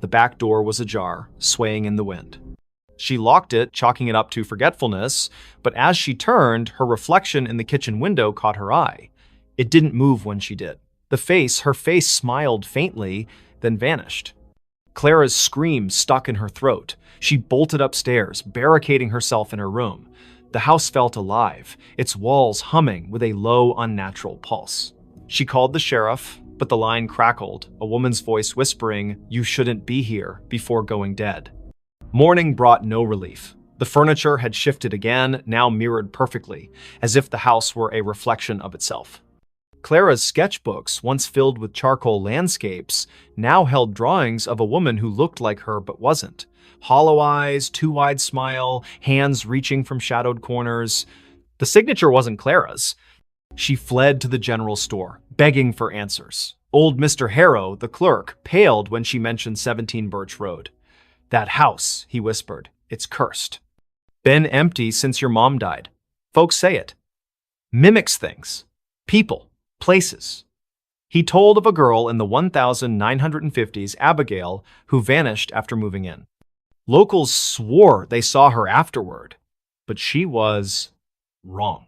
The back door was ajar, swaying in the wind. She locked it, chalking it up to forgetfulness, but as she turned, her reflection in the kitchen window caught her eye. It didn't move when she did. Her face smiled faintly, then vanished. Clara's scream stuck in her throat. She bolted upstairs, barricading herself in her room. The house felt alive, its walls humming with a low, unnatural pulse. She called the sheriff, but the line crackled, a woman's voice whispering, "You shouldn't be here," before going dead. Morning brought no relief. The furniture had shifted again, now mirrored perfectly, as if the house were a reflection of itself. Clara's sketchbooks, once filled with charcoal landscapes, now held drawings of a woman who looked like her but wasn't. Hollow eyes, too wide smile, hands reaching from shadowed corners. The signature wasn't Clara's. She fled to the general store, begging for answers. Old Mr. Harrow, the clerk, paled when she mentioned 17 Birch Road. "That house," he whispered, "it's cursed. Been empty since your mom died. Folks say it. Mimics things. People. Places." He told of a girl in the 1950s, Abigail, who vanished after moving in. Locals swore they saw her afterward, but she was wrong.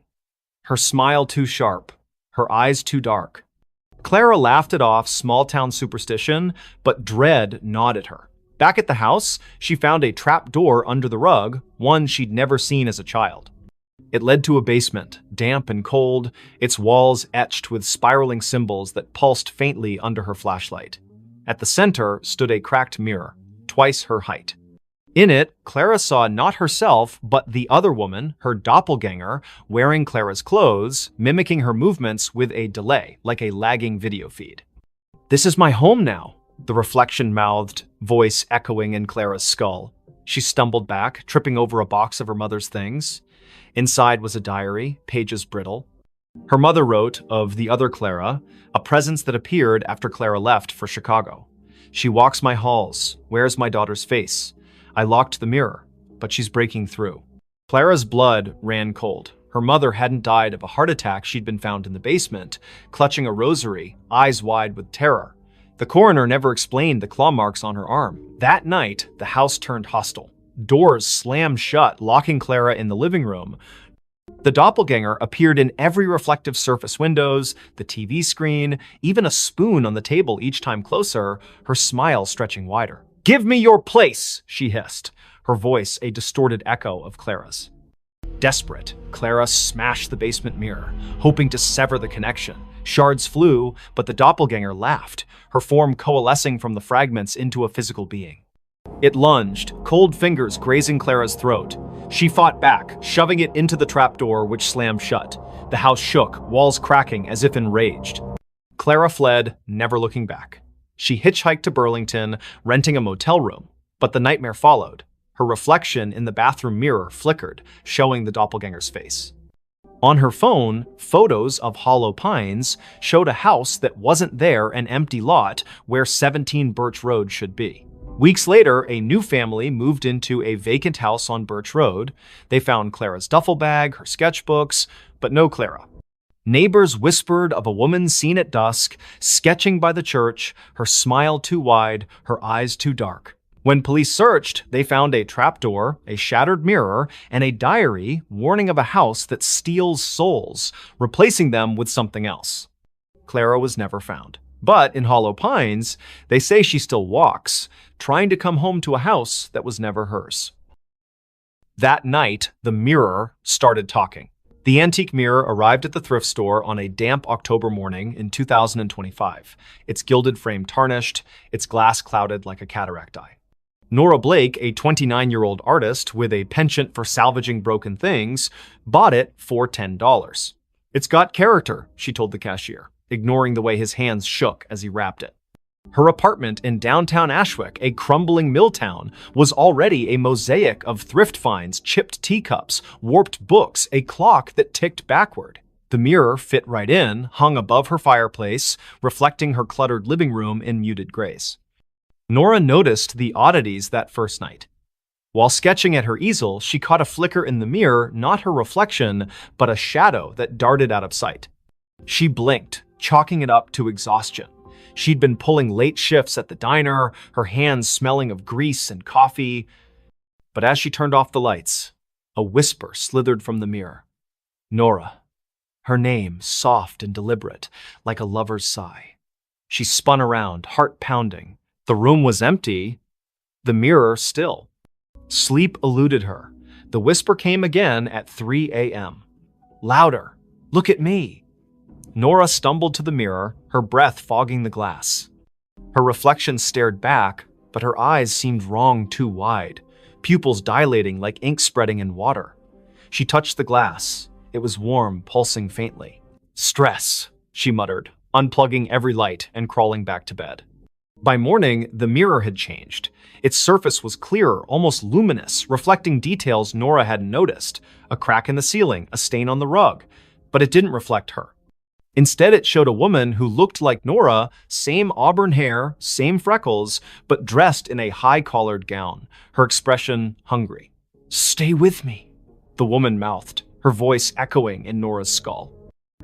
Her smile too sharp, her eyes too dark. Clara laughed it off, small-town superstition, but dread gnawed at her. Back at the house, she found a trap door under the rug, one she'd never seen as a child. It led to a basement, damp and cold, its walls etched with spiraling symbols that pulsed faintly under her flashlight. At the center stood a cracked mirror, twice her height. In it, Clara saw not herself, but the other woman, her doppelganger, wearing Clara's clothes, mimicking her movements with a delay, like a lagging video feed. "This is my home now," the reflection-mouthed, voice echoing in Clara's skull. She stumbled back, tripping over a box of her mother's things. Inside was a diary, pages brittle. Her mother wrote of the other Clara, a presence that appeared after Clara left for Chicago. "She walks my halls, wears my daughter's face. I locked the mirror, but she's breaking through." Clara's blood ran cold. Her mother hadn't died of a heart attack. She'd been found in the basement, clutching a rosary, eyes wide with terror. The coroner never explained the claw marks on her arm. That night, the house turned hostile. Doors slammed shut, locking Clara in the living room. The doppelganger appeared in every reflective surface: windows, the TV screen, even a spoon on the table each time closer, her smile stretching wider. "Give me your place," she hissed, her voice a distorted echo of Clara's. Desperate, Clara smashed the basement mirror, hoping to sever the connection. Shards flew, but the doppelganger laughed, her form coalescing from the fragments into a physical being. It lunged, cold fingers grazing Clara's throat. She fought back, shoving it into the trapdoor, which slammed shut. The house shook, walls cracking as if enraged. Clara fled, never looking back. She hitchhiked to Burlington, renting a motel room. But the nightmare followed. Her reflection in the bathroom mirror flickered, showing the doppelganger's face. On her phone, photos of Hollow Pines showed a house that wasn't there, an empty lot where 17 Birch Road should be. Weeks later, a new family moved into a vacant house on Birch Road. They found Clara's duffel bag, her sketchbooks, but no Clara. Neighbors whispered of a woman seen at dusk, sketching by the church, her smile too wide, her eyes too dark. When police searched, they found a trapdoor, a shattered mirror, and a diary warning of a house that steals souls, replacing them with something else. Clara was never found. But in Hollow Pines, they say she still walks, trying to come home to a house that was never hers. That night, the mirror started talking. The antique mirror arrived at the thrift store on a damp October morning in 2025, its gilded frame tarnished, its glass clouded like a cataract eye. Nora Blake, a 29-year-old artist with a penchant for salvaging broken things, bought it for $10. "It's got character," she told the cashier, ignoring the way his hands shook as he wrapped it. Her apartment in downtown Ashwick, a crumbling mill town, was already a mosaic of thrift finds, chipped teacups, warped books, a clock that ticked backward. The mirror fit right in, hung above her fireplace, reflecting her cluttered living room in muted grays. Nora noticed the oddities that first night. While sketching at her easel, she caught a flicker in the mirror, not her reflection, but a shadow that darted out of sight. She blinked, chalking it up to exhaustion. She'd been pulling late shifts at the diner, her hands smelling of grease and coffee. But as she turned off the lights, a whisper slithered from the mirror. Nora. Her name, soft and deliberate, like a lover's sigh. She spun around, heart pounding. The room was empty, the mirror still. Sleep eluded her. The whisper came again at 3 a.m. Louder. Look at me. Nora stumbled to the mirror, her breath fogging the glass. Her reflection stared back, but her eyes seemed wrong too wide, pupils dilating like ink spreading in water. She touched the glass. It was warm, pulsing faintly. Stress, she muttered, unplugging every light and crawling back to bed. By morning, the mirror had changed. Its surface was clearer, almost luminous, reflecting details Nora hadn't noticed. A crack in the ceiling, a stain on the rug. But it didn't reflect her. Instead, it showed a woman who looked like Nora, same auburn hair, same freckles, but dressed in a high-collared gown, her expression hungry. Stay with me, the woman mouthed, her voice echoing in Nora's skull.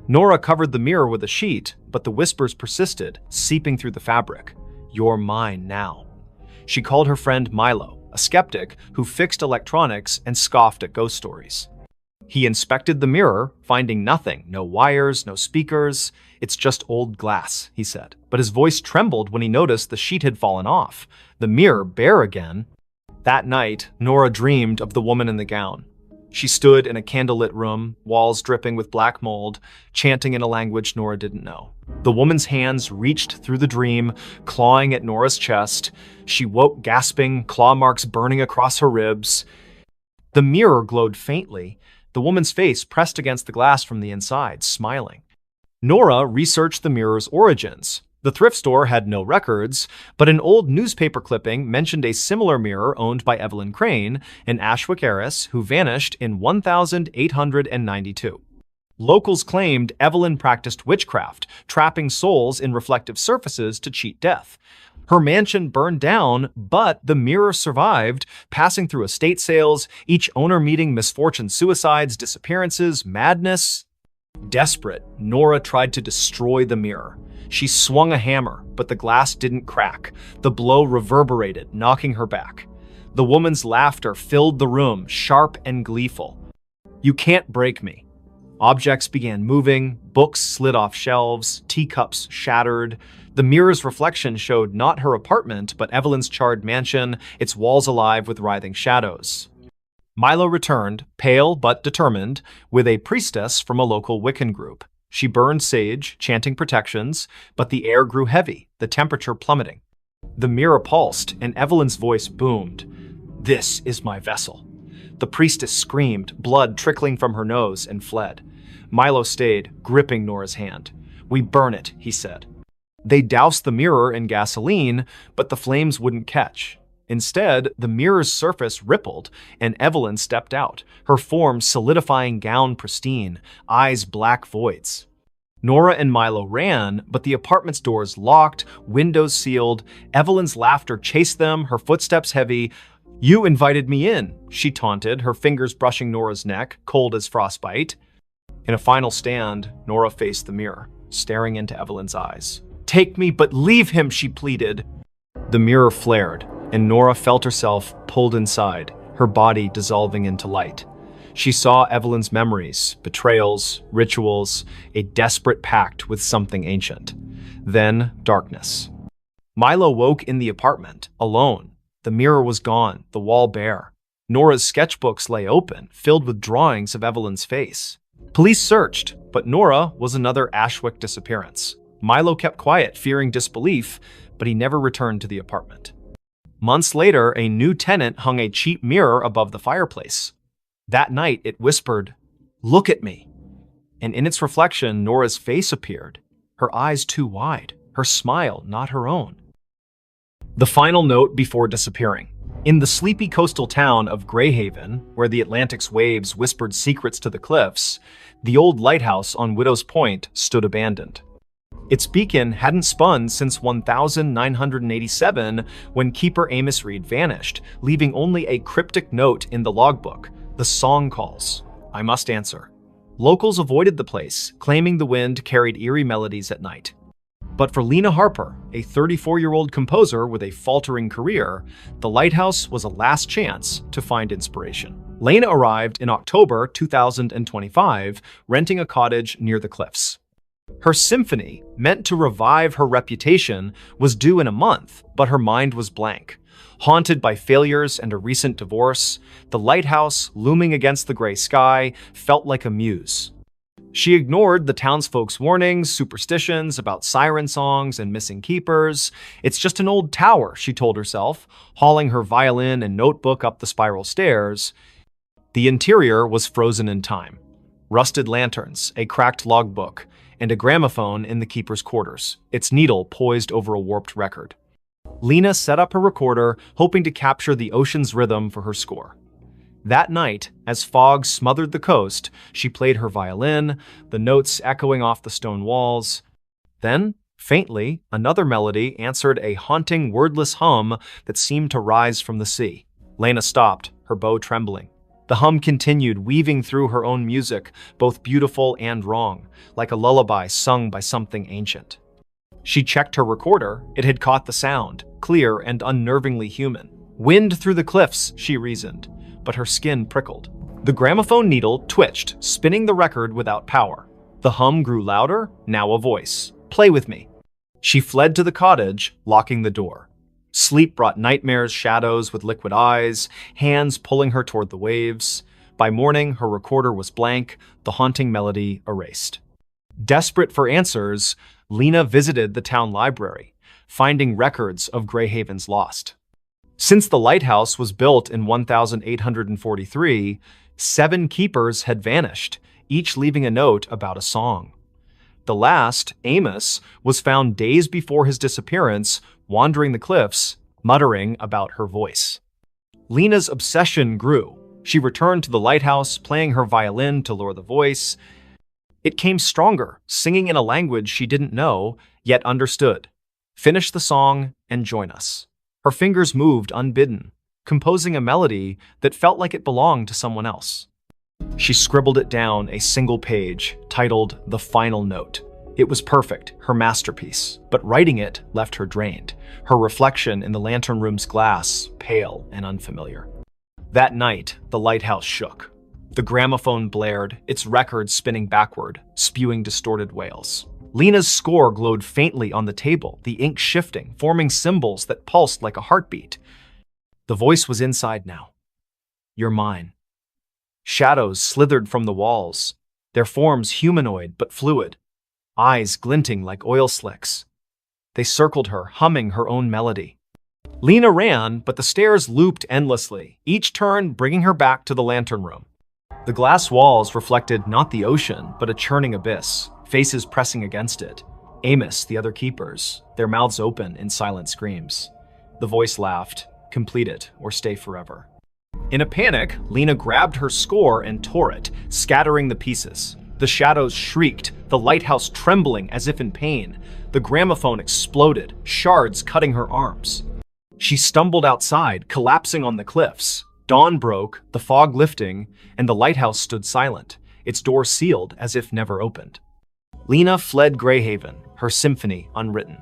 Nora covered the mirror with a sheet, but the whispers persisted, seeping through the fabric. You're mine now. She called her friend Milo, a skeptic who fixed electronics and scoffed at ghost stories. He inspected the mirror, finding nothing, no wires, no speakers. It's just old glass, he said. But his voice trembled when he noticed the sheet had fallen off, the mirror bare again. That night, Nora dreamed of the woman in the gown. She stood in a candlelit room, walls dripping with black mold, chanting in a language Nora didn't know. The woman's hands reached through the dream, clawing at Nora's chest. She woke gasping, claw marks burning across her ribs. The mirror glowed faintly, the woman's face pressed against the glass from the inside, smiling. Nora researched the mirror's origins. The thrift store had no records, but an old newspaper clipping mentioned a similar mirror owned by Evelyn Crane, an Ashwick heiress who vanished in 1892. Locals claimed Evelyn practiced witchcraft, trapping souls in reflective surfaces to cheat death. Her mansion burned down, but the mirror survived, passing through estate sales, each owner meeting misfortune, suicides, disappearances, madness. Desperate, Nora tried to destroy the mirror. She swung a hammer, but the glass didn't crack. The blow reverberated, knocking her back. The woman's laughter filled the room, sharp and gleeful. You can't break me. Objects began moving, books slid off shelves, teacups shattered. The mirror's reflection showed not her apartment, but Evelyn's charred mansion, its walls alive with writhing shadows. Milo returned, pale but determined, with a priestess from a local Wiccan group. She burned sage, chanting protections, but the air grew heavy, the temperature plummeting. The mirror pulsed, and Evelyn's voice boomed. This is my vessel. The priestess screamed, blood trickling from her nose, and fled. Milo stayed, gripping Nora's hand. We burn it, he said. They doused the mirror in gasoline, but the flames wouldn't catch. Instead, the mirror's surface rippled, and Evelyn stepped out, her form solidifying gown pristine, eyes black voids. Nora and Milo ran, but the apartment's doors locked, windows sealed. Evelyn's laughter chased them, her footsteps heavy. You invited me in, she taunted, her fingers brushing Nora's neck, cold as frostbite. In a final stand, Nora faced the mirror, staring into Evelyn's eyes. Take me, but leave him, she pleaded. The mirror flared, and Nora felt herself pulled inside, her body dissolving into light. She saw Evelyn's memories, betrayals, rituals, a desperate pact with something ancient. Then, darkness. Milo woke in the apartment, alone. The mirror was gone, the wall bare. Nora's sketchbooks lay open, filled with drawings of Evelyn's face. Police searched, but Nora was another Ashwick disappearance. Milo kept quiet, fearing disbelief, but he never returned to the apartment. Months later, a new tenant hung a cheap mirror above the fireplace. That night, it whispered, "Look at me." And in its reflection, Nora's face appeared, her eyes too wide, her smile not her own. The final note before disappearing. In the sleepy coastal town of Greyhaven, where the Atlantic's waves whispered secrets to the cliffs, the old lighthouse on Widow's Point stood abandoned. Its beacon hadn't spun since 1987, when keeper Amos Reed vanished, leaving only a cryptic note in the logbook. The song calls. I must answer. Locals avoided the place, claiming the wind carried eerie melodies at night. But for Lena Harper, a 34-year-old composer with a faltering career, the lighthouse was a last chance to find inspiration. Lena arrived in October 2025, renting a cottage near the cliffs. Her symphony, meant to revive her reputation, was due in a month, but her mind was blank. Haunted by failures and a recent divorce, the lighthouse, looming against the gray sky, felt like a muse. She ignored the townsfolk's warnings, superstitions about siren songs and missing keepers. It's just an old tower, she told herself, hauling her violin and notebook up the spiral stairs. The interior was frozen in time. Rusted lanterns, a cracked logbook, and a gramophone in the keeper's quarters, its needle poised over a warped record. Lena set up her recorder, hoping to capture the ocean's rhythm for her score. That night, as fog smothered the coast, she played her violin, the notes echoing off the stone walls. Then, faintly, another melody answered a haunting, wordless hum that seemed to rise from the sea. Lena stopped, her bow trembling. The hum continued, weaving through her own music, both beautiful and wrong, like a lullaby sung by something ancient. She checked her recorder. It had caught the sound, clear and unnervingly human. Wind through the cliffs, she reasoned, but her skin prickled. The gramophone needle twitched, spinning the record without power. The hum grew louder, now a voice. "Play with me." She fled to the cottage, locking the door. Sleep brought nightmares, shadows with liquid eyes, hands pulling her toward the waves. By morning, her recorder was blank, the haunting melody erased. Desperate for answers, Lena visited the town library, finding records of Greyhaven's lost. Since the lighthouse was built in 1843, 7 keepers had vanished, each leaving a note about a song. The last, Amos, was found days before his disappearance, wandering the cliffs, muttering about her voice. Lena's obsession grew. She returned to the lighthouse, playing her violin to lure the voice. It came stronger, singing in a language she didn't know, yet understood. "Finish the song and join us." Her fingers moved unbidden, composing a melody that felt like it belonged to someone else. She scribbled it down, a single page, titled "The Final Note." It was perfect, her masterpiece, but writing it left her drained, her reflection in the lantern room's glass pale and unfamiliar. That night, the lighthouse shook. The gramophone blared, its record spinning backward, spewing distorted wails. Lena's score glowed faintly on the table, the ink shifting, forming symbols that pulsed like a heartbeat. The voice was inside now. "You're mine." Shadows slithered from the walls, their forms humanoid but fluid, eyes glinting like oil slicks. They circled her, humming her own melody. Lena ran, but the stairs looped endlessly, each turn bringing her back to the lantern room. The glass walls reflected not the ocean, but a churning abyss, faces pressing against it. Amos, the other keepers, their mouths open in silent screams. The voice laughed, "Complete it, or stay forever." In a panic, Lena grabbed her score and tore it, scattering the pieces. The shadows shrieked, the lighthouse trembling as if in pain. The gramophone exploded, shards cutting her arms. She stumbled outside, collapsing on the cliffs. Dawn broke, the fog lifting, and the lighthouse stood silent, its door sealed as if never opened. Lena fled Greyhaven, her symphony unwritten.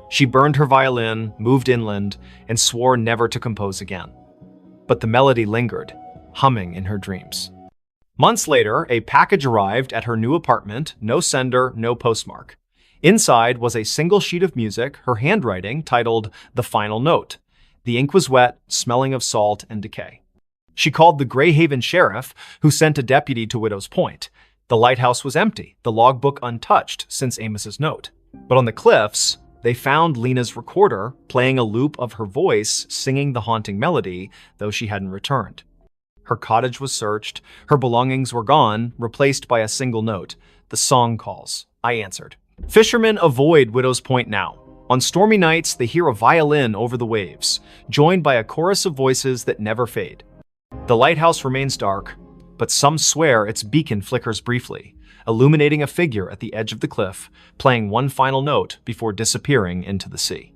She burned her violin, moved inland, and swore never to compose again. But the melody lingered, humming in her dreams. Months later, a package arrived at her new apartment, no sender, no postmark. Inside was a single sheet of music, her handwriting, titled "The Final Note." The ink was wet, smelling of salt and decay. She called the Greyhaven sheriff, who sent a deputy to Widow's Point. The lighthouse was empty, the logbook untouched since Amos's note. But on the cliffs, they found Lena's recorder, playing a loop of her voice, singing the haunting melody, though she hadn't returned. Her cottage was searched, her belongings were gone, replaced by a single note. "The song calls," I answered. Fishermen avoid Widow's Point now. On stormy nights, they hear a violin over the waves, joined by a chorus of voices that never fade. The lighthouse remains dark, but some swear its beacon flickers briefly, illuminating a figure at the edge of the cliff, playing one final note before disappearing into the sea.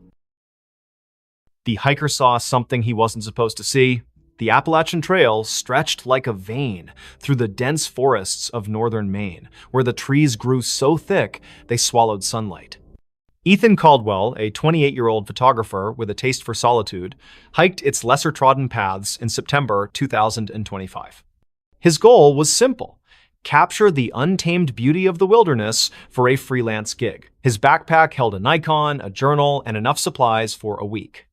The hiker saw something he wasn't supposed to see. The Appalachian Trail stretched like a vein through the dense forests of northern Maine, where the trees grew so thick they swallowed sunlight. Ethan Caldwell, a 28-year-old photographer with a taste for solitude, hiked its lesser-trodden paths in September 2025. His goal was simple: capture the untamed beauty of the wilderness for a freelance gig. His backpack held a Nikon, a journal, and enough supplies for a week.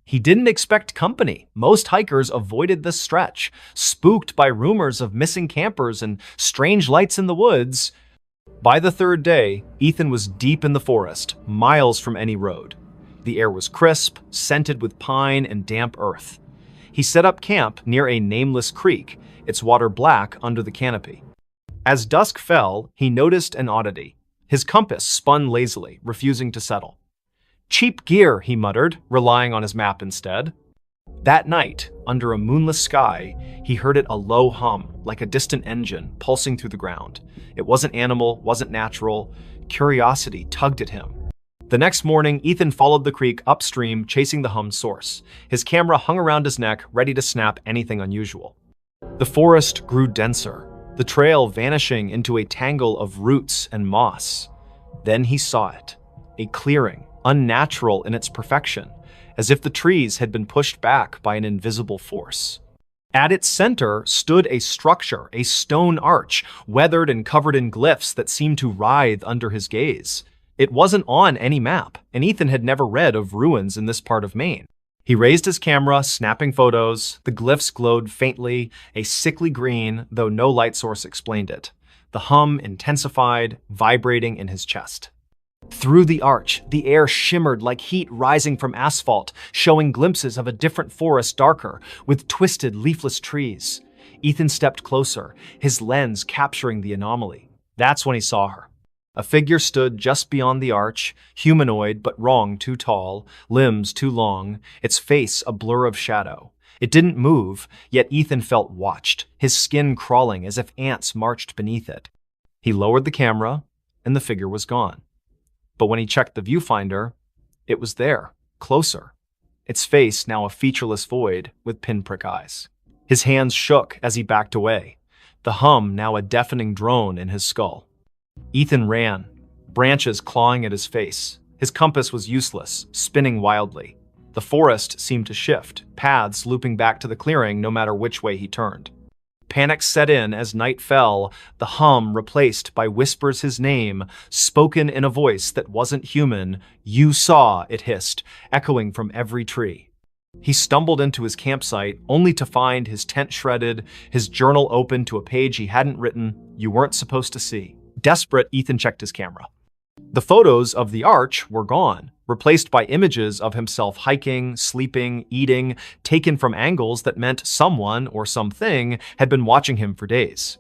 He didn't expect company. Most hikers avoided this stretch, spooked by rumors of missing campers and strange lights in the woods. By the third day, Ethan was deep in the forest, miles from any road. The air was crisp, scented with pine and damp earth. He set up camp near a nameless creek, its water black under the canopy. As dusk fell, he noticed an oddity. His compass spun lazily, refusing to settle. "Cheap gear," he muttered, relying on his map instead. That night, under a moonless sky, he heard it a low hum, like a distant engine, pulsing through the ground. It wasn't animal, wasn't natural. Curiosity tugged at him. The next morning, Ethan followed the creek upstream, chasing the hum's source. His camera hung around his neck, ready to snap anything unusual. The forest grew denser, the trail vanishing into a tangle of roots and moss. Then he saw it, a clearing, unnatural in its perfection, as if the trees had been pushed back by an invisible force. At its center stood a structure, a stone arch, weathered and covered in glyphs that seemed to writhe under his gaze. It wasn't on any map, and Ethan had never read of ruins in this part of Maine. He raised his camera, snapping photos. The glyphs glowed faintly, a sickly green, though no light source explained it. The hum intensified, vibrating in his chest. Through the arch, the air shimmered like heat rising from asphalt, showing glimpses of a different forest, darker, with twisted, leafless trees. Ethan stepped closer, his lens capturing the anomaly. That's when he saw her. A figure stood just beyond the arch, humanoid but wrong, too tall, limbs too long, its face a blur of shadow. It didn't move, yet Ethan felt watched, his skin crawling as if ants marched beneath it. He lowered the camera, and the figure was gone. But when he checked the viewfinder, it was there, closer. Its face now a featureless void with pinprick eyes. His hands shook as he backed away, the hum now a deafening drone in his skull. Ethan ran, branches clawing at his face. His compass was useless, spinning wildly. The forest seemed to shift, paths looping back to the clearing no matter which way he turned. Panic set in as night fell, the hum replaced by whispers his name, spoken in a voice that wasn't human. "You saw," it hissed, echoing from every tree. He stumbled into his campsite, only to find his tent shredded, his journal open to a page he hadn't written, you weren't supposed to see. Desperate, Ethan checked his camera. The photos of the arch were gone, replaced by images of himself hiking, sleeping, eating, taken from angles that meant someone or something had been watching him for days.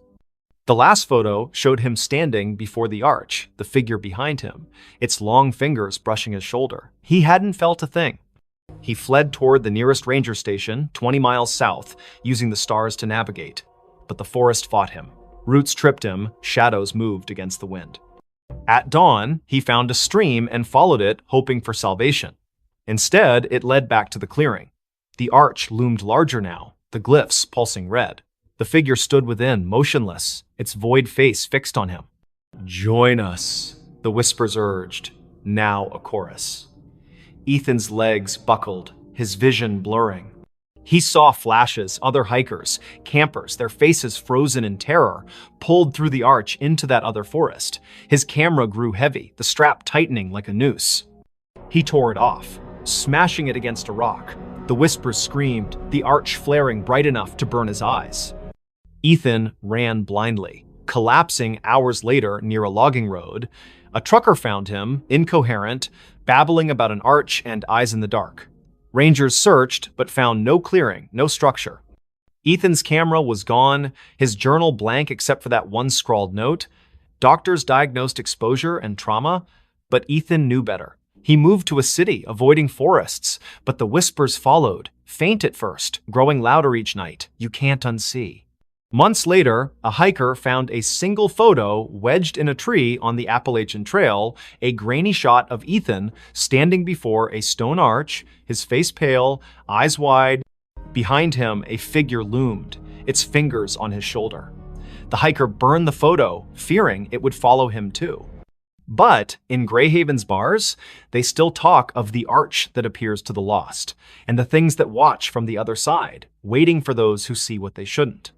The last photo showed him standing before the arch, the figure behind him, its long fingers brushing his shoulder. He hadn't felt a thing. He fled toward the nearest ranger station, 20 miles south, using the stars to navigate. But the forest fought him. Roots tripped him, shadows moved against the wind. At dawn, he found a stream and followed it, hoping for salvation. Instead, it led back to the clearing. The arch loomed larger now, the glyphs pulsing red. The figure stood within, motionless, its void face fixed on him. "Join us," the whispers urged, now a chorus. Ethan's legs buckled, his vision blurring. He saw flashes, other hikers, campers, their faces frozen in terror, pulled through the arch into that other forest. His camera grew heavy, the strap tightening like a noose. He tore it off, smashing it against a rock. The whispers screamed, the arch flaring bright enough to burn his eyes. Ethan ran blindly, collapsing hours later near a logging road. A trucker found him, incoherent, babbling about an arch and eyes in the dark. Rangers searched, but found no clearing, no structure. Ethan's camera was gone, his journal blank except for that one scrawled note. Doctors diagnosed exposure and trauma, but Ethan knew better. He moved to a city, avoiding forests, but the whispers followed, faint at first, growing louder each night. You can't unsee. Months later, a hiker found a single photo wedged in a tree on the Appalachian Trail, a grainy shot of Ethan standing before a stone arch, his face pale, eyes wide. Behind him, a figure loomed, its fingers on his shoulder. The hiker burned the photo, fearing it would follow him too. But in Greyhaven's bars, they still talk of the arch that appears to the lost, and the things that watch from the other side, waiting for those who see what they shouldn't.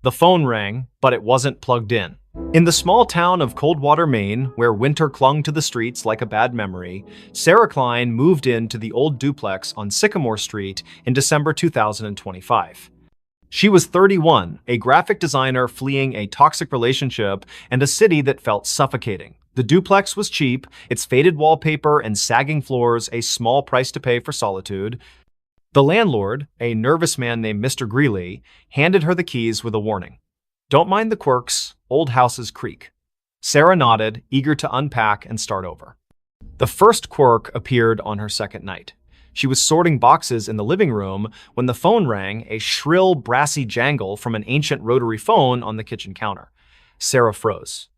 The phone rang, but it wasn't plugged in. In the small town of Coldwater, Maine, where winter clung to the streets like a bad memory, Sarah Klein moved into the old duplex on Sycamore Street in December 2025. She was 31, a graphic designer fleeing a toxic relationship and a city that felt suffocating. The duplex was cheap, its faded wallpaper and sagging floors a small price to pay for solitude. The landlord, a nervous man named Mr. Greeley, handed her the keys with a warning. "Don't mind the quirks, old houses creak." Sarah nodded, eager to unpack and start over. The first quirk appeared on her second night. She was sorting boxes in the living room when the phone rang, a shrill, brassy jangle from an ancient rotary phone on the kitchen counter. Sarah froze.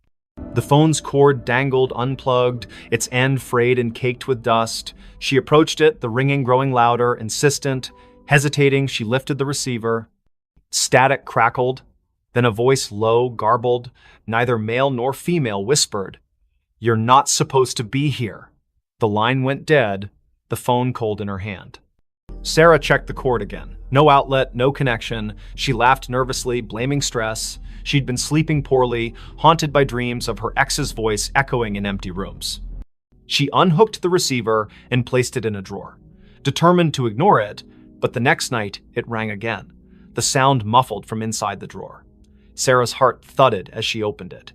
The phone's cord dangled unplugged, its end frayed and caked with dust. She approached it, the ringing growing louder, insistent. Hesitating, she lifted the receiver. Static crackled. Then a voice, low, garbled, neither male nor female, whispered, "You're not supposed to be here." The line went dead, the phone cold in her hand. Sarah checked the cord again. No outlet, no connection. She laughed nervously, blaming stress. She'd been sleeping poorly, haunted by dreams of her ex's voice echoing in empty rooms. She unhooked the receiver and placed it in a drawer, determined to ignore it, but the next night it rang again, the sound muffled from inside the drawer. Sarah's heart thudded as she opened it.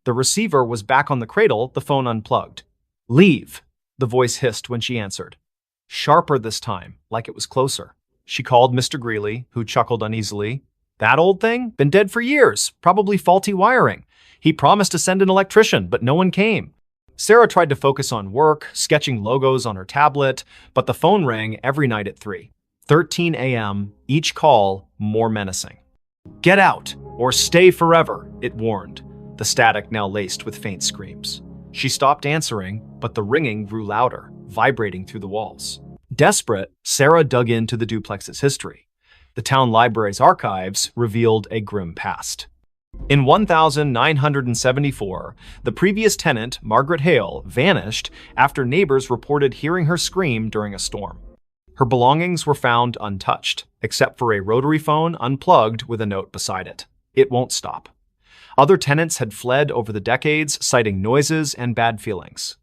The receiver was back on the cradle, the phone unplugged. "Leave," the voice hissed when she answered. Sharper this time, like it was closer. She called Mr. Greeley, who chuckled uneasily. "That old thing? Been dead for years. Probably faulty wiring. He promised to send an electrician, but no one came." Sarah tried to focus on work, sketching logos on her tablet, but the phone rang every night at 3:13 a.m., each call more menacing. "Get out, or stay forever," it warned, the static now laced with faint screams. She stopped answering, but the ringing grew louder, vibrating through the walls. Desperate, Sarah dug into the duplex's history. The town library's archives revealed a grim past. In 1974, the previous tenant, Margaret Hale, vanished after neighbors reported hearing her scream during a storm. Her belongings were found untouched, except for a rotary phone unplugged with a note beside it. "It won't stop." Other tenants had fled over the decades, citing noises and bad feelings.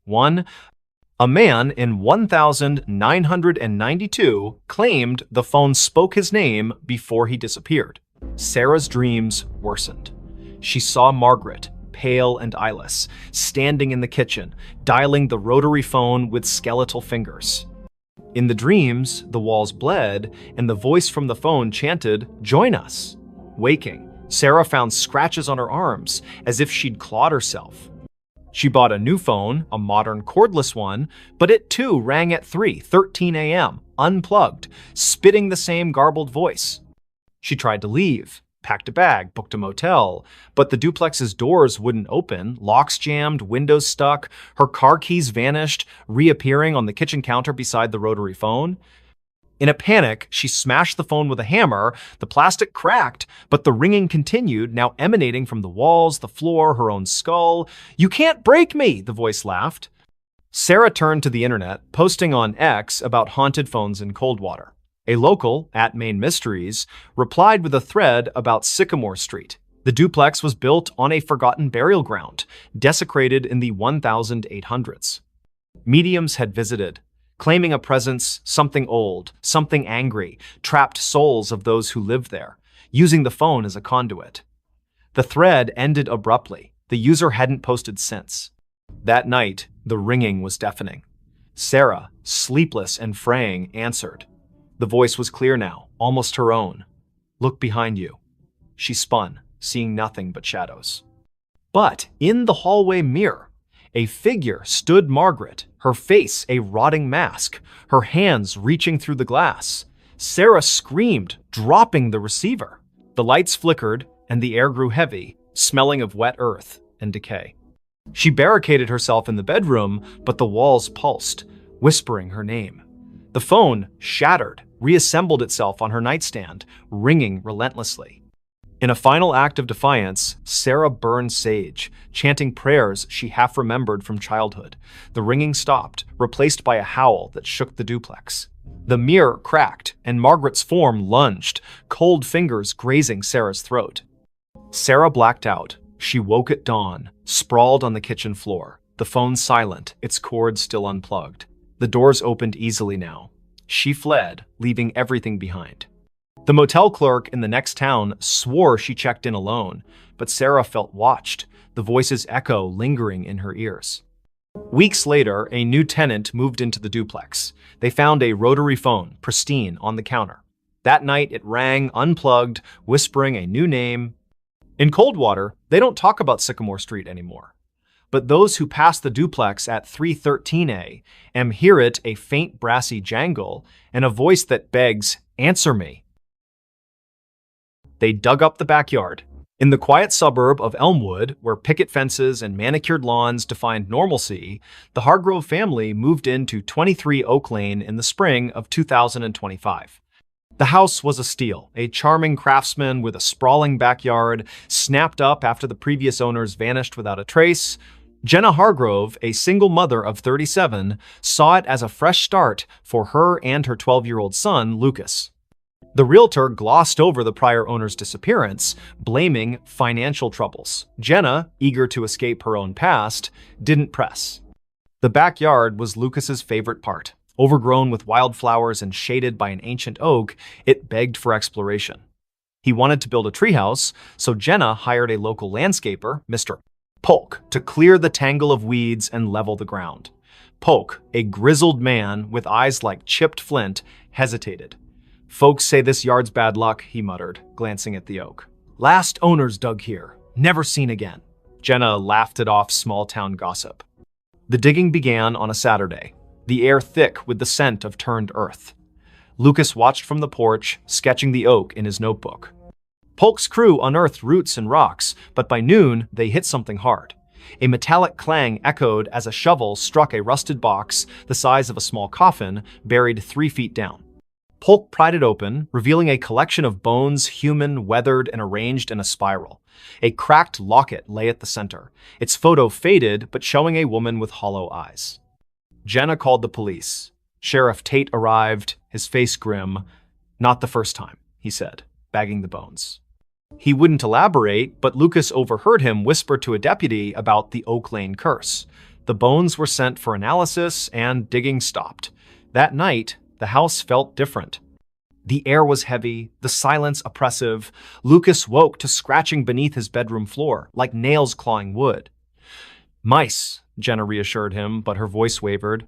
A man in 1992 claimed the phone spoke his name before he disappeared. Sarah's dreams worsened. She saw Margaret, pale and eyeless, standing in the kitchen, dialing the rotary phone with skeletal fingers. In the dreams, the walls bled, and the voice from the phone chanted, "Join us." Waking, Sarah found scratches on her arms, as if she'd clawed herself. She bought a new phone, a modern cordless one, but it too rang at 3:13 a.m., unplugged, spitting the same garbled voice. She tried to leave, packed a bag, booked a motel, but the duplex's doors wouldn't open, locks jammed, windows stuck, her car keys vanished, reappearing on the kitchen counter beside the rotary phone. In a panic, she smashed the phone with a hammer. The plastic cracked, but the ringing continued, now emanating from the walls, the floor, her own skull. "You can't break me," the voice laughed. Sarah turned to the internet, posting on X about haunted phones in Coldwater. A local, @Maine Mysteries, replied with a thread about Sycamore Street. The duplex was built on a forgotten burial ground, desecrated in the 1800s. Mediums had visited, claiming a presence, something old, something angry, trapped souls of those who lived there, using the phone as a conduit. The thread ended abruptly. The user hadn't posted since. That night, the ringing was deafening. Sarah, sleepless and fraying, answered. The voice was clear now, almost her own. "Look behind you." She spun, seeing nothing but shadows. But in the hallway mirror, a figure stood Margaret, her face a rotting mask, her hands reaching through the glass. Sarah screamed, dropping the receiver. The lights flickered, and the air grew heavy, smelling of wet earth and decay. She barricaded herself in the bedroom, but the walls pulsed, whispering her name. The phone, shattered, reassembled itself on her nightstand, ringing relentlessly. In a final act of defiance, Sarah burned sage, chanting prayers she half remembered from childhood. The ringing stopped, replaced by a howl that shook the duplex. The mirror cracked, and Margaret's form lunged, cold fingers grazing Sarah's throat. Sarah blacked out. She woke at dawn, sprawled on the kitchen floor, the phone silent, its cord still unplugged. The doors opened easily now. She fled, leaving everything behind. The motel clerk in the next town swore she checked in alone, but Sarah felt watched, the voices echo lingering in her ears. Weeks later, a new tenant moved into the duplex. They found a rotary phone, pristine, on the counter. That night, it rang, unplugged, whispering a new name. In Coldwater, they don't talk about Sycamore Street anymore. But those who pass the duplex at 313 A.M. hear it, a faint brassy jangle, and a voice that begs, "Answer me." They dug up the backyard. In the quiet suburb of Elmwood, where picket fences and manicured lawns defined normalcy, the Hargrove family moved into 23 Oak Lane in the spring of 2025. The house was a steal, a charming craftsman with a sprawling backyard, snapped up after the previous owners vanished without a trace. Jenna Hargrove, a single mother of 37, saw it as a fresh start for her and her 12-year-old son, Lucas. The realtor glossed over the prior owner's disappearance, blaming financial troubles. Jenna, eager to escape her own past, didn't press. The backyard was Lucas's favorite part. Overgrown with wildflowers and shaded by an ancient oak, it begged for exploration. He wanted to build a treehouse, so Jenna hired a local landscaper, Mr. Polk, to clear the tangle of weeds and level the ground. Polk, a grizzled man with eyes like chipped flint, hesitated. "Folks say this yard's bad luck," he muttered, glancing at the oak. "Last owners dug here. Never seen again." Jenna laughed it off small-town gossip. The digging began on a Saturday, the air thick with the scent of turned earth. Lucas watched from the porch, sketching the oak in his notebook. Polk's crew unearthed roots and rocks, but by noon, they hit something hard. A metallic clang echoed as a shovel struck a rusted box the size of a small coffin, buried 3 feet down. Polk pried it open, revealing a collection of bones, human, weathered, and arranged in a spiral. A cracked locket lay at the center, its photo faded but showing a woman with hollow eyes. Jenna called the police. Sheriff Tate arrived, his face grim. "Not the first time," he said, bagging the bones. He wouldn't elaborate, but Lucas overheard him whisper to a deputy about the Oak Lane curse. The bones were sent for analysis, and digging stopped. That night, the house felt different. The air was heavy, the silence oppressive. Lucas woke to scratching beneath his bedroom floor, like nails clawing wood. "Mice," Jenna reassured him, but her voice wavered.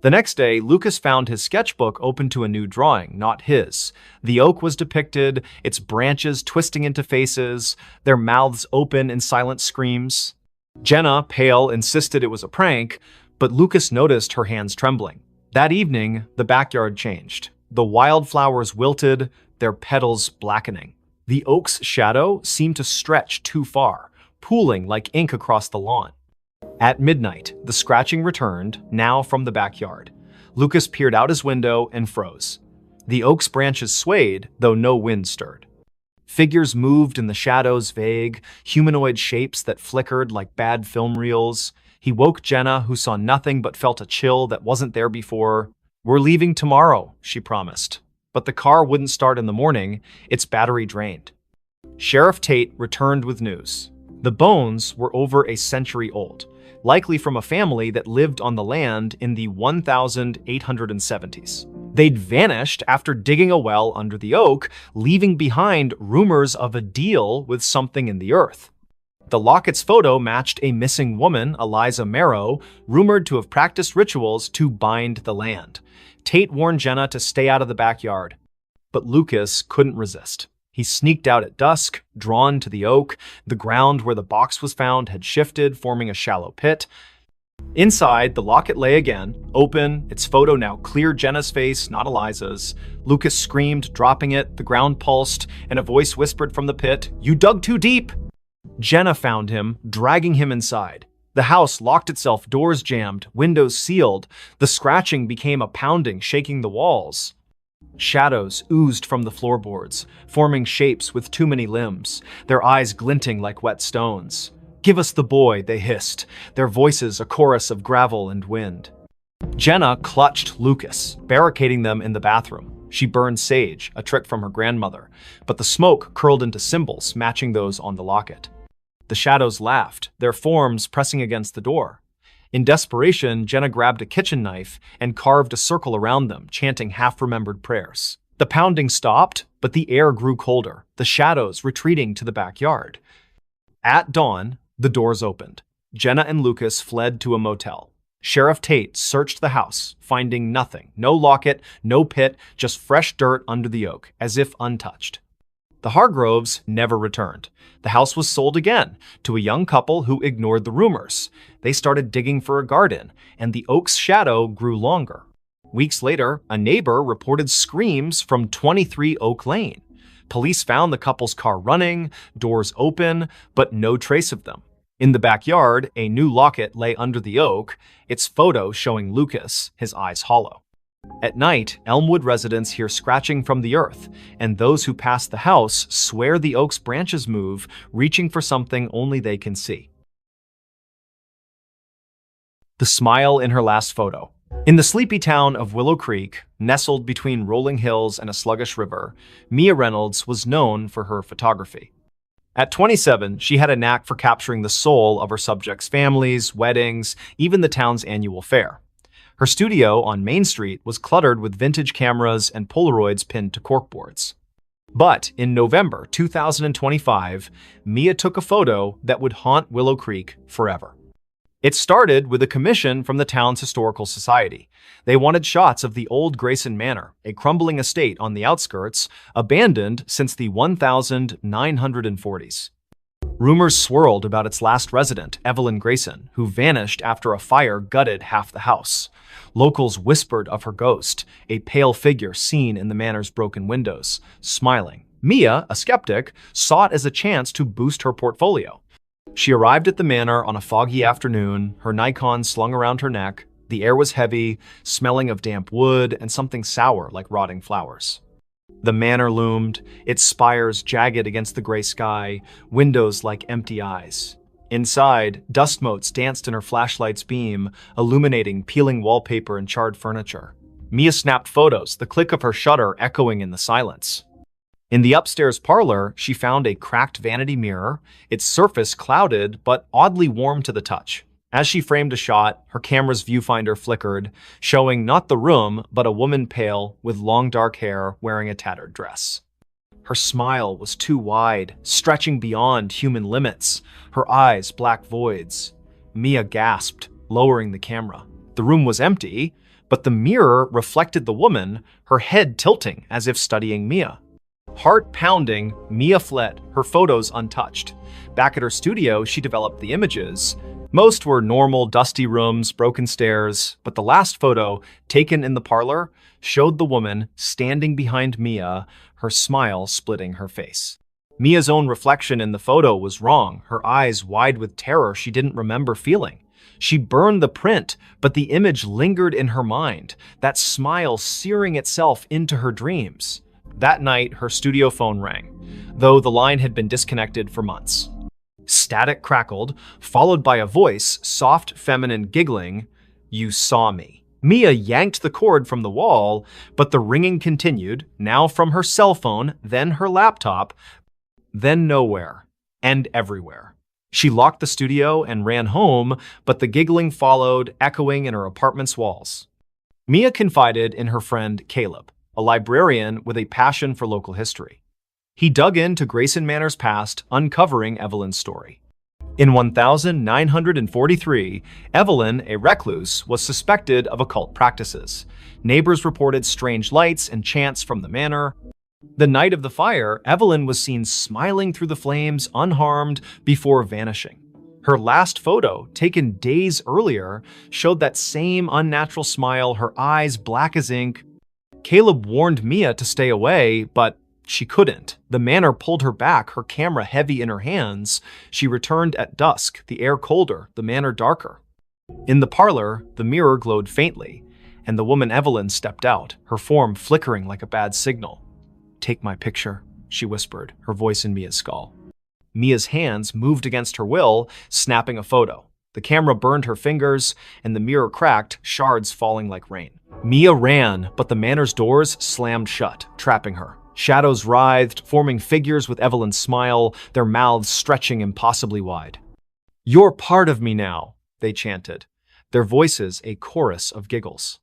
The next day, Lucas found his sketchbook open to a new drawing, not his. The oak was depicted, its branches twisting into faces, their mouths open in silent screams. Jenna, pale, insisted it was a prank, but Lucas noticed her hands trembling. That evening, the backyard changed. The wildflowers wilted, their petals blackening. The oak's shadow seemed to stretch too far, pooling like ink across the lawn. At midnight, the scratching returned, now from the backyard. Lucas peered out his window and froze. The oak's branches swayed, though no wind stirred. Figures moved in the shadows, vague, humanoid shapes that flickered like bad film reels. He woke Jenna, who saw nothing but felt a chill that wasn't there before. "We're leaving tomorrow," she promised. But the car wouldn't start in the morning, its battery drained. Sheriff Tate returned with news. The bones were over a century old, likely from a family that lived on the land in the 1870s. They'd vanished after digging a well under the oak, leaving behind rumors of a deal with something in the earth. The locket's photo matched a missing woman, Eliza Marrow, rumored to have practiced rituals to bind the land. Tate warned Jenna to stay out of the backyard, but Lucas couldn't resist. He sneaked out at dusk, drawn to the oak. The ground where the box was found had shifted, forming a shallow pit. Inside, the locket lay again, open, its photo now clear Jenna's face, not Eliza's. Lucas screamed, dropping it, the ground pulsed, and a voice whispered from the pit, "You dug too deep!" Jenna found him, dragging him inside. The house locked itself, doors jammed, windows sealed. The scratching became a pounding, shaking the walls. Shadows oozed from the floorboards, forming shapes with too many limbs, their eyes glinting like wet stones. "Give us the boy," they hissed, their voices a chorus of gravel and wind. Jenna clutched Lucas, barricading them in the bathroom. She burned sage, a trick from her grandmother, but the smoke curled into symbols matching those on the locket. The shadows laughed, their forms pressing against the door. In desperation, Jenna grabbed a kitchen knife and carved a circle around them, chanting half-remembered prayers. The pounding stopped, but the air grew colder, the shadows retreating to the backyard. At dawn, the doors opened. Jenna and Lucas fled to a motel. Sheriff Tate searched the house, finding nothing. No locket, no pit, just fresh dirt under the oak, as if untouched. The Hargroves never returned. The house was sold again to a young couple who ignored the rumors. They started digging for a garden, and the oak's shadow grew longer. Weeks later, a neighbor reported screams from 23 Oak Lane. Police found the couple's car running, doors open, but no trace of them. In the backyard, a new locket lay under the oak, its photo showing Lucas, his eyes hollow. At night, Elmwood residents hear scratching from the earth, and those who pass the house swear the oak's branches move, reaching for something only they can see. The smile in her last photo. In the sleepy town of Willow Creek, nestled between rolling hills and a sluggish river, Mia Reynolds was known for her photography. At 27, she had a knack for capturing the soul of her subjects' families, weddings, even the town's annual fair. Her studio on Main Street was cluttered with vintage cameras and Polaroids pinned to corkboards. But in November 2025, Mia took a photo that would haunt Willow Creek forever. It started with a commission from the town's historical society. They wanted shots of the old Grayson Manor, a crumbling estate on the outskirts, abandoned since the 1940s. Rumors swirled about its last resident, Evelyn Grayson, who vanished after a fire gutted half the house. Locals whispered of her ghost, a pale figure seen in the manor's broken windows, smiling. Mia, a skeptic, saw it as a chance to boost her portfolio. She arrived at the manor on a foggy afternoon, her Nikon slung around her neck. The air was heavy, smelling of damp wood and something sour like rotting flowers. The manor loomed, its spires jagged against the gray sky, windows like empty eyes. Inside, dust motes danced in her flashlight's beam, illuminating peeling wallpaper and charred furniture. Mia snapped photos, the click of her shutter echoing in the silence. In the upstairs parlor, she found a cracked vanity mirror, its surface clouded but oddly warm to the touch. As she framed a shot, her camera's viewfinder flickered, showing not the room, but a woman pale, with long dark hair, wearing a tattered dress. Her smile was too wide, stretching beyond human limits, her eyes black voids. Mia gasped, lowering the camera. The room was empty, but the mirror reflected the woman, her head tilting as if studying Mia. Heart pounding, Mia fled, her photos untouched. Back at her studio, she developed the images. Most were normal, dusty rooms, broken stairs, but the last photo, taken in the parlor, showed the woman standing behind Mia, her smile splitting her face. Mia's own reflection in the photo was wrong, her eyes wide with terror she didn't remember feeling. She burned the print, but the image lingered in her mind, that smile searing itself into her dreams. That night, her studio phone rang, though the line had been disconnected for months. Static crackled, followed by a voice, soft, feminine, giggling, "You saw me." Mia yanked the cord from the wall, but the ringing continued, now from her cell phone, then her laptop, then nowhere, and everywhere. She locked the studio and ran home, but the giggling followed, echoing in her apartment's walls. Mia confided in her friend Caleb, a librarian with a passion for local history. He dug into Grayson Manor's past, uncovering Evelyn's story. In 1943, Evelyn, a recluse, was suspected of occult practices. Neighbors reported strange lights and chants from the manor. The night of the fire, Evelyn was seen smiling through the flames, unharmed, before vanishing. Her last photo, taken days earlier, showed that same unnatural smile, her eyes black as ink. Caleb warned Mia to stay away, but she couldn't. The manor pulled her back, her camera heavy in her hands. She returned at dusk, the air colder, the manor darker. In the parlor, the mirror glowed faintly, and the woman Evelyn stepped out, her form flickering like a bad signal. "Take my picture," she whispered, her voice in Mia's skull. Mia's hands moved against her will, snapping a photo. The camera burned her fingers, and the mirror cracked, shards falling like rain. Mia ran, but the manor's doors slammed shut, trapping her. Shadows writhed, forming figures with Evelyn's smile, their mouths stretching impossibly wide. "You're part of me now," they chanted, their voices a chorus of giggles.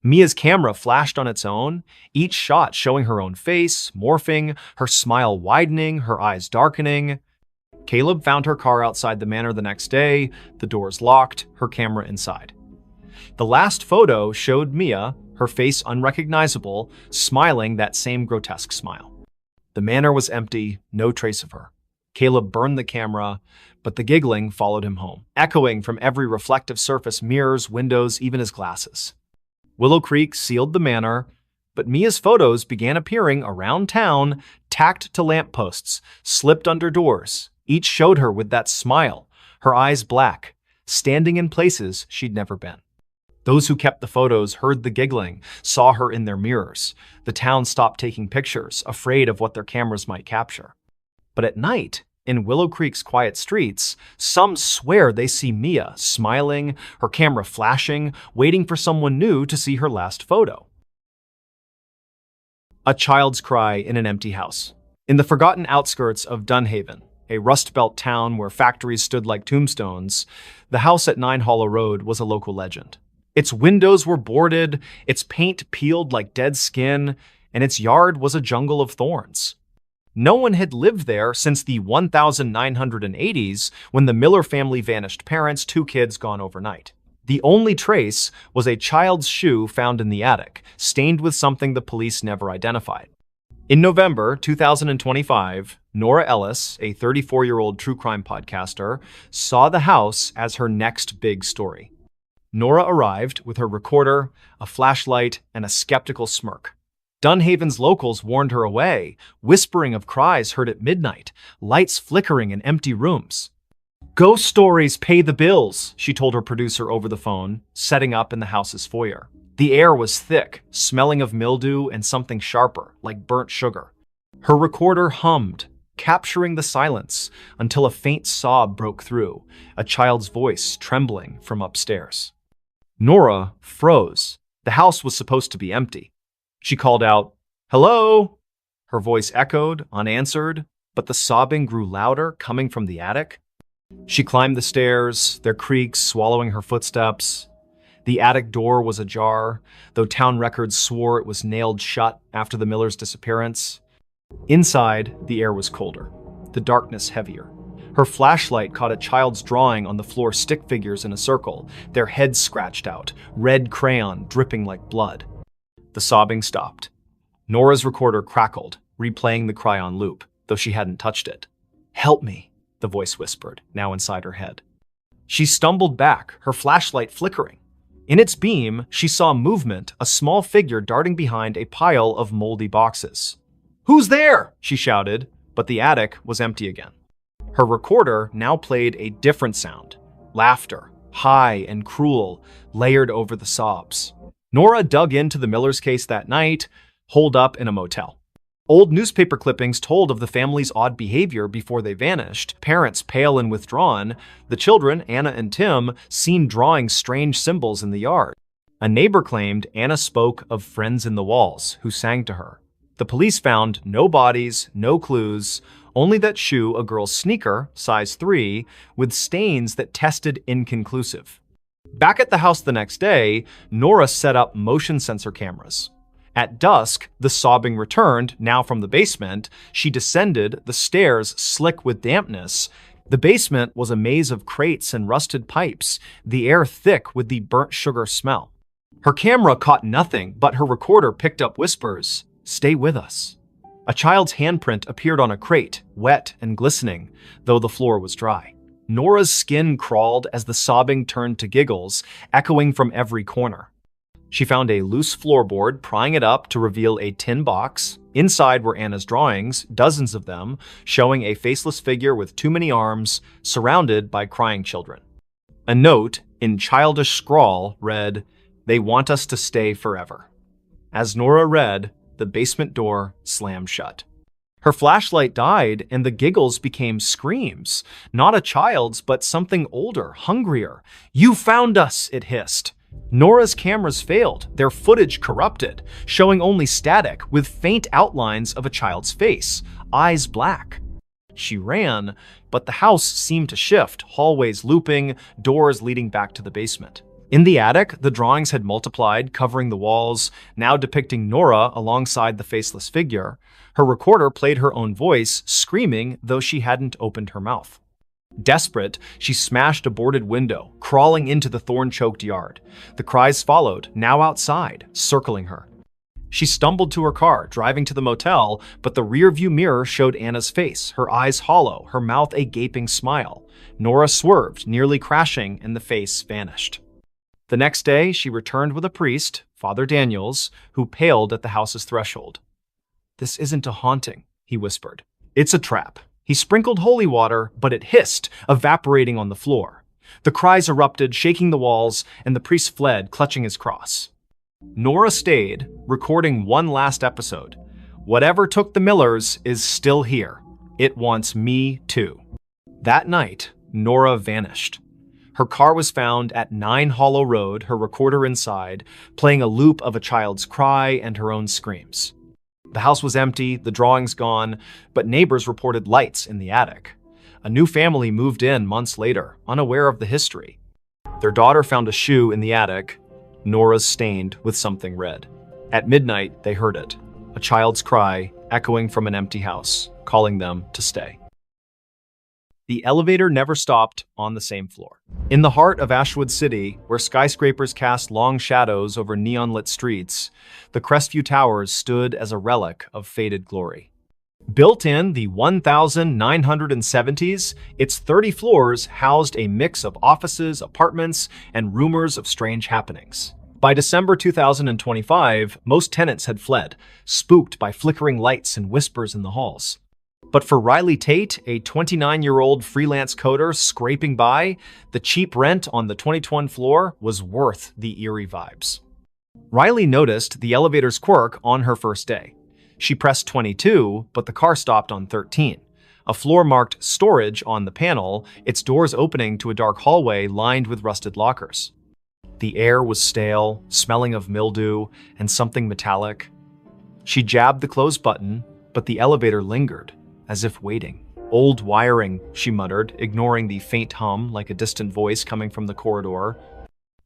Mia's camera flashed on its own, each shot showing her own face, morphing, her smile widening, her eyes darkening. Caleb found her car outside the manor the next day, the doors locked, her camera inside. The last photo showed Mia, her face unrecognizable, smiling that same grotesque smile. The manor was empty, no trace of her. Caleb burned the camera, but the giggling followed him home, echoing from every reflective surface, mirrors, windows, even his glasses. Willow Creek sealed the manor, but Mia's photos began appearing around town, tacked to lampposts, slipped under doors. Each showed her with that smile, her eyes black, standing in places she'd never been. Those who kept the photos heard the giggling, saw her in their mirrors. The town stopped taking pictures, afraid of what their cameras might capture. But at night, in Willow Creek's quiet streets, some swear they see Mia smiling, her camera flashing, waiting for someone new to see her last photo. A child's cry in an empty house. In the forgotten outskirts of Dunhaven, a Rust Belt town where factories stood like tombstones, the house at 9 Hollow Road was a local legend. Its windows were boarded, its paint peeled like dead skin, and its yard was a jungle of thorns. No one had lived there since the 1980s, when the Miller family vanished, parents, 2 kids gone overnight. The only trace was a child's shoe found in the attic, stained with something the police never identified. In November 2025, Nora Ellis, a 34-year-old true crime podcaster, saw the house as her next big story. Nora arrived with her recorder, a flashlight, and a skeptical smirk. Dunhaven's locals warned her away, whispering of cries heard at midnight, lights flickering in empty rooms. "Ghost stories pay the bills," she told her producer over the phone, setting up in the house's foyer. The air was thick, smelling of mildew and something sharper, like burnt sugar. Her recorder hummed, capturing the silence until a faint sob broke through, a child's voice trembling from upstairs. Nora froze. The house was supposed to be empty. She called out, "Hello?" Her voice echoed, unanswered, but the sobbing grew louder, coming from the attic. She climbed the stairs, their creaks swallowing her footsteps. The attic door was ajar, though town records swore it was nailed shut after the Millers' disappearance. Inside, the air was colder, the darkness heavier. Her flashlight caught a child's drawing on the floor, stick figures in a circle, their heads scratched out, red crayon dripping like blood. The sobbing stopped. Nora's recorder crackled, replaying the cry on loop, though she hadn't touched it. "Help me," the voice whispered, now inside her head. She stumbled back, her flashlight flickering. In its beam, she saw movement, a small figure darting behind a pile of moldy boxes. "Who's there?" she shouted, but the attic was empty again. Her recorder now played a different sound, laughter, high and cruel, layered over the sobs. Nora dug into the Millers' case that night, holed up in a motel. Old newspaper clippings told of the family's odd behavior before they vanished, parents pale and withdrawn, the children, Anna and Tim, seen drawing strange symbols in the yard. A neighbor claimed Anna spoke of friends in the walls who sang to her. The police found no bodies, no clues, only that shoe, a girl's sneaker, size 3, with stains that tested inconclusive. Back at the house the next day, Nora set up motion sensor cameras. At dusk, the sobbing returned, now from the basement. She descended, the stairs slick with dampness. The basement was a maze of crates and rusted pipes, the air thick with the burnt sugar smell. Her camera caught nothing, but her recorder picked up whispers. "Stay with us." A child's handprint appeared on a crate, wet and glistening, though the floor was dry. Nora's skin crawled as the sobbing turned to giggles, echoing from every corner. She found a loose floorboard, prying it up to reveal a tin box. Inside were Anna's drawings, dozens of them, showing a faceless figure with too many arms, surrounded by crying children. A note, in childish scrawl, read, They want us to stay forever. As Nora read, the basement door slammed shut. Her flashlight died, and the giggles became screams. Not a child's, but something older, hungrier. "You found us," it hissed. Nora's cameras failed, their footage corrupted, showing only static with faint outlines of a child's face, eyes black. She ran, but the house seemed to shift, hallways looping, doors leading back to the basement. In the attic, the drawings had multiplied, covering the walls, now depicting Nora alongside the faceless figure. Her recorder played her own voice, screaming, though she hadn't opened her mouth. Desperate, she smashed a boarded window, crawling into the thorn-choked yard. The cries followed, now outside, circling her. She stumbled to her car, driving to the motel, but the rearview mirror showed Anna's face, her eyes hollow, her mouth a gaping smile. Nora swerved, nearly crashing, and the face vanished. The next day, she returned with a priest, Father Daniels, who paled at the house's threshold. "This isn't a haunting," he whispered. "It's a trap." He sprinkled holy water, but it hissed, evaporating on the floor. The cries erupted, shaking the walls, and the priest fled, clutching his cross. Nora stayed, recording one last episode. "Whatever took the Millers is still here. It wants me too." That night, Nora vanished. Her car was found at 9 Hollow Road, her recorder inside, playing a loop of a child's cry and her own screams. The house was empty, the drawings gone, but neighbors reported lights in the attic. A new family moved in months later, unaware of the history. Their daughter found a shoe in the attic, Nora's stained with something red. At midnight, they heard it, a child's cry echoing from an empty house, calling them to stay. The elevator never stopped on the same floor. In the heart of Ashwood City, where skyscrapers cast long shadows over neon-lit streets, the Crestview Towers stood as a relic of faded glory. Built in the 1970s, its 30 floors housed a mix of offices, apartments, and rumors of strange happenings. By December 2025, most tenants had fled, spooked by flickering lights and whispers in the halls. But for Riley Tate, a 29-year-old freelance coder scraping by, the cheap rent on the 2021 floor was worth the eerie vibes. Riley noticed the elevator's quirk on her first day. She pressed 22, but the car stopped on 13. A floor marked storage on the panel, its doors opening to a dark hallway lined with rusted lockers. The air was stale, smelling of mildew and something metallic. She jabbed the close button, but the elevator lingered, as if waiting. "Old wiring," she muttered, ignoring the faint hum like a distant voice coming from the corridor.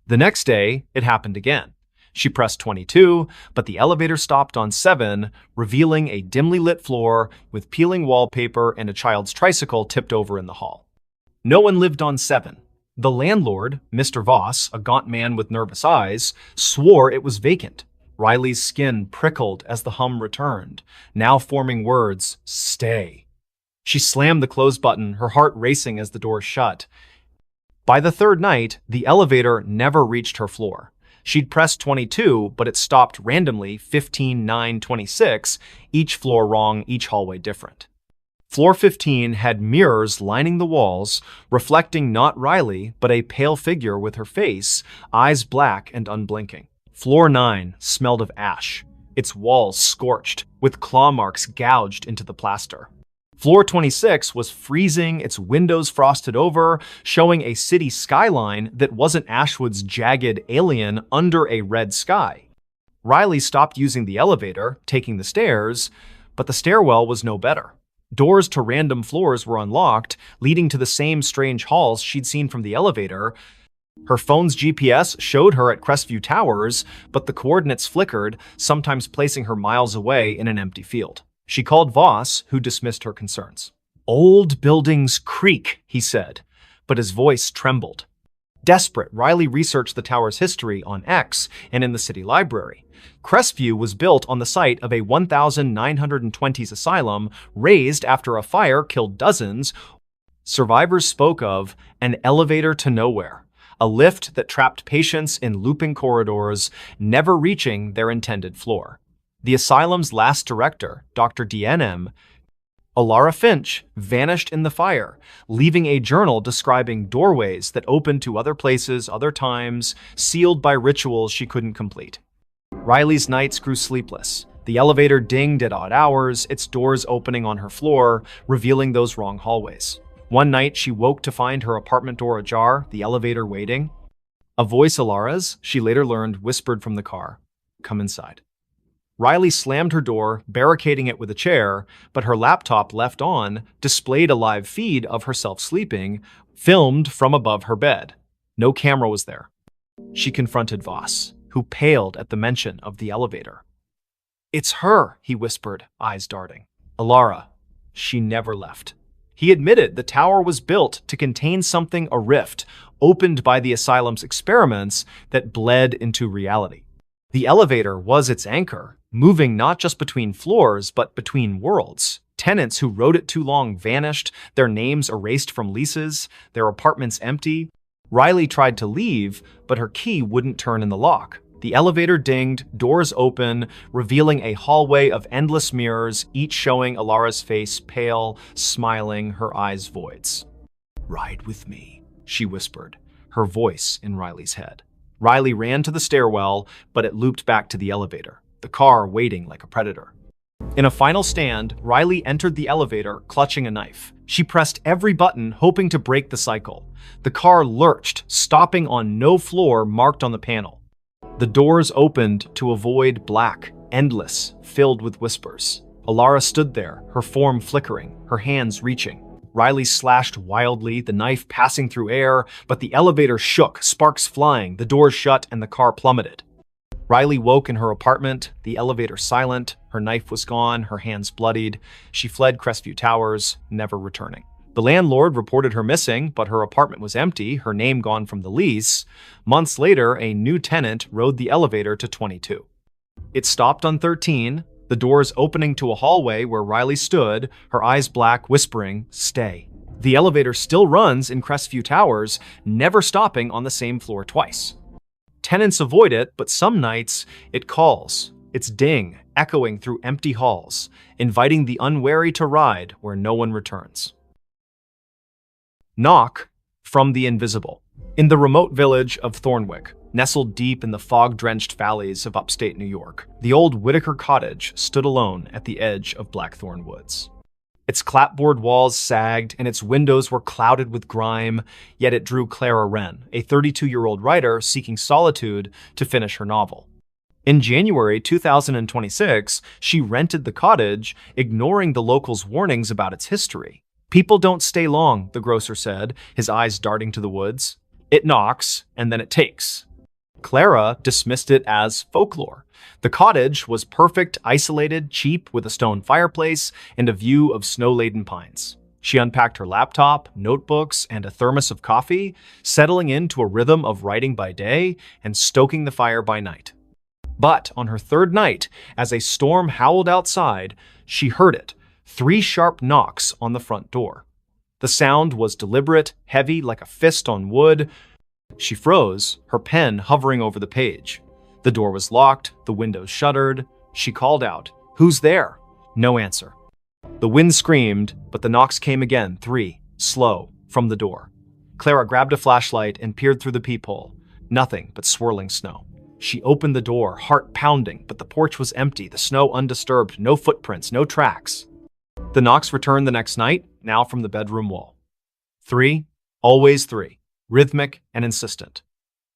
The next day, it happened again. She pressed 22, but the elevator stopped on 7, revealing a dimly lit floor with peeling wallpaper and a child's tricycle tipped over in the hall. No one lived on 7. The landlord, Mr. Voss, a gaunt man with nervous eyes, swore it was vacant. Riley's skin prickled as the hum returned, now forming words, "Stay." She slammed the close button, her heart racing as the door shut. By the third night, the elevator never reached her floor. She'd pressed 22, but it stopped randomly 15, 9, 26, each floor wrong, each hallway different. Floor 15 had mirrors lining the walls, reflecting not Riley, but a pale figure with her face, eyes black and unblinking. Floor 9 smelled of ash, its walls scorched, with claw marks gouged into the plaster. Floor 26 was freezing, its windows frosted over, showing a city skyline that wasn't Ashwood's jagged alien under a red sky. Riley stopped using the elevator, taking the stairs, but the stairwell was no better. Doors to random floors were unlocked, leading to the same strange halls she'd seen from the elevator. Her phone's GPS showed her at Crestview Towers, but the coordinates flickered, sometimes placing her miles away in an empty field. She called Voss, who dismissed her concerns. "Old buildings creak," he said, but his voice trembled. Desperate, Riley researched the tower's history on X and in the city library. Crestview was built on the site of a 1920s asylum razed after a fire killed dozens. Survivors spoke of an elevator to nowhere, a lift that trapped patients in looping corridors, never reaching their intended floor. The asylum's last director, Dr. DNM, Alara Finch vanished in the fire, leaving a journal describing doorways that opened to other places, other times, sealed by rituals she couldn't complete. Riley's nights grew sleepless. The elevator dinged at odd hours, its doors opening on her floor, revealing those wrong hallways. One night, she woke to find her apartment door ajar, the elevator waiting. A voice, Alara's, she later learned, whispered from the car, "Come inside." Riley slammed her door, barricading it with a chair, but her laptop, left on, displayed a live feed of herself sleeping, filmed from above her bed. No camera was there. She confronted Voss, who paled at the mention of the elevator. "It's her," he whispered, eyes darting. "Alara, she never left." He admitted the tower was built to contain something, a rift, opened by the asylum's experiments that bled into reality. The elevator was its anchor, moving not just between floors, but between worlds. Tenants who rode it too long vanished, their names erased from leases, their apartments empty. Riley tried to leave, but her key wouldn't turn in the lock. The elevator dinged, doors open, revealing a hallway of endless mirrors, each showing Alara's face, pale, smiling, her eyes voids. "Ride with me," she whispered, her voice in Riley's head. Riley ran to the stairwell, but it looped back to the elevator, the car waiting like a predator. In a final stand, Riley entered the elevator, clutching a knife. She pressed every button, hoping to break the cycle. The car lurched, stopping on no floor marked on the panel. The doors opened to a void, black, endless, filled with whispers. Alara stood there, her form flickering, her hands reaching. Riley slashed wildly, the knife passing through air, but the elevator shook, sparks flying, the doors shut, and the car plummeted. Riley woke in her apartment, the elevator silent, her knife was gone, her hands bloodied. She fled Crestview Towers, never returning. The landlord reported her missing, but her apartment was empty, her name gone from the lease. Months later, a new tenant rode the elevator to 22. It stopped on 13, the doors opening to a hallway where Riley stood, her eyes black, whispering, "Stay." The elevator still runs in Crestview Towers, never stopping on the same floor twice. Tenants avoid it, but some nights it calls, its ding echoing through empty halls, inviting the unwary to ride where no one returns. Knock from the invisible. In the remote village of Thornwick, nestled deep in the fog-drenched valleys of upstate New York, the old Whitaker cottage stood alone at the edge of Blackthorn Woods. Its clapboard walls sagged, and its windows were clouded with grime, yet it drew Clara Wren, a 32-year-old writer seeking solitude to finish her novel. In January 2026, she rented the cottage, ignoring the locals' warnings about its history. "People don't stay long," the grocer said, his eyes darting to the woods. "It knocks, and then it takes." Clara dismissed it as folklore. The cottage was perfect, isolated, cheap, with a stone fireplace and a view of snow-laden pines. She unpacked her laptop, notebooks, and a thermos of coffee, settling into a rhythm of writing by day and stoking the fire by night. But on her third night, as a storm howled outside, she heard it, 3 sharp knocks on the front door. The sound was deliberate, heavy like a fist on wood. She froze, her pen hovering over the page. The door was locked, the windows shuttered. She called out, "Who's there?" No answer. The wind screamed, but the knocks came again, 3, slow, from the door. Clara grabbed a flashlight and peered through the peephole. Nothing but swirling snow. She opened the door, heart pounding, but the porch was empty, the snow undisturbed, no footprints, no tracks. The knocks returned the next night, now from the bedroom wall. 3, always 3, rhythmic and insistent.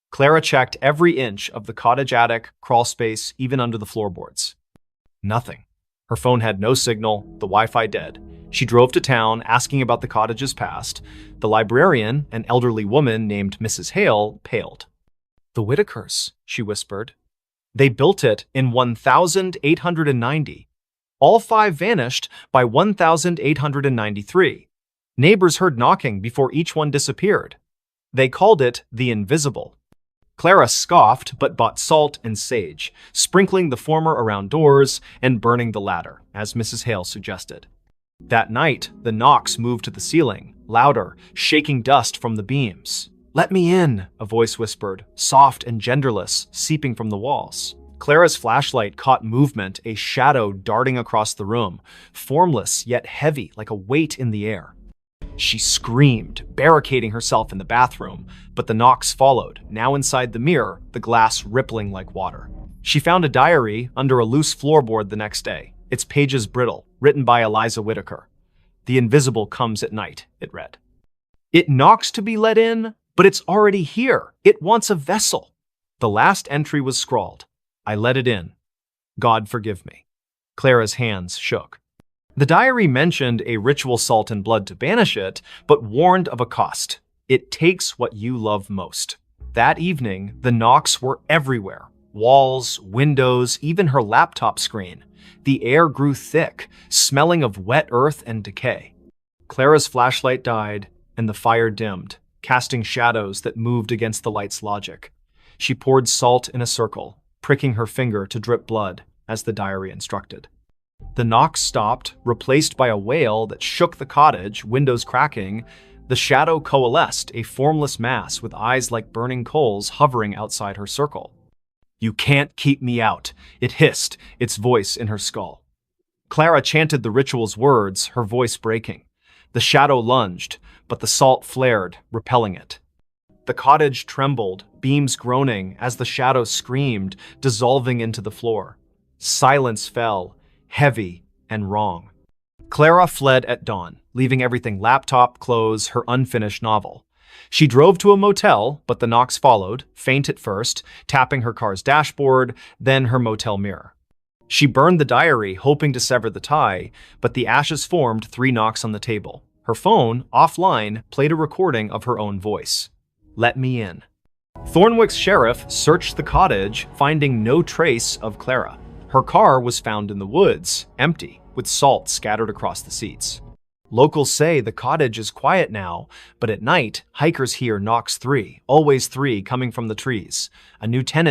Clara checked every inch of the cottage attic, crawl space, even under the floorboards. Nothing. Her phone had no signal, the Wi-Fi dead. She drove to town, asking about the cottage's past. The librarian, an elderly woman named Mrs. Hale, paled. "The Whitakers," she whispered. "They built it in 1890. All 5 vanished by 1893. Neighbors heard knocking before each one disappeared. They called it the Invisible." Clara scoffed but bought salt and sage, sprinkling the former around doors and burning the latter, as Mrs. Hale suggested. That night, the knocks moved to the ceiling, louder, shaking dust from the beams. "Let me in," a voice whispered, soft and genderless, seeping from the walls. Clara's flashlight caught movement, a shadow darting across the room, formless yet heavy like a weight in the air. She screamed, barricading herself in the bathroom, but the knocks followed, now inside the mirror, the glass rippling like water. She found a diary under a loose floorboard the next day, its pages brittle, written by Eliza Whitaker. "The invisible comes at night," it read. "It knocks to be let in, but it's already here. It wants a vessel." The last entry was scrawled, "I let it in. God forgive me." Clara's hands shook. The diary mentioned a ritual salt and blood to banish it, but warned of a cost. It takes what you love most. That evening, the knocks were everywhere. Walls, windows, even her laptop screen. The air grew thick, smelling of wet earth and decay. Clara's flashlight died, and the fire dimmed, casting shadows that moved against the light's logic. She poured salt in a circle, pricking her finger to drip blood, as the diary instructed. The knocks stopped, replaced by a wail that shook the cottage, windows cracking. The shadow coalesced, a formless mass with eyes like burning coals hovering outside her circle. "You can't keep me out," it hissed, its voice in her skull. Clara chanted the ritual's words, her voice breaking. The shadow lunged, but the salt flared, repelling it. The cottage trembled, beams groaning as the shadow screamed, dissolving into the floor. Silence fell, heavy and wrong. Clara fled at dawn, leaving everything: laptop, clothes, her unfinished novel. She drove to a motel, but the knocks followed, faint at first, tapping her car's dashboard, then her motel mirror. She burned the diary, hoping to sever the tie, but the ashes formed 3 knocks on the table. Her phone, offline, played a recording of her own voice. "Let me in." Thornwick's sheriff searched the cottage, finding no trace of Clara. Her car was found in the woods, empty, with salt scattered across the seats. Locals say the cottage is quiet now, but at night, hikers hear knocks 3, always 3, coming from the trees. A new tenant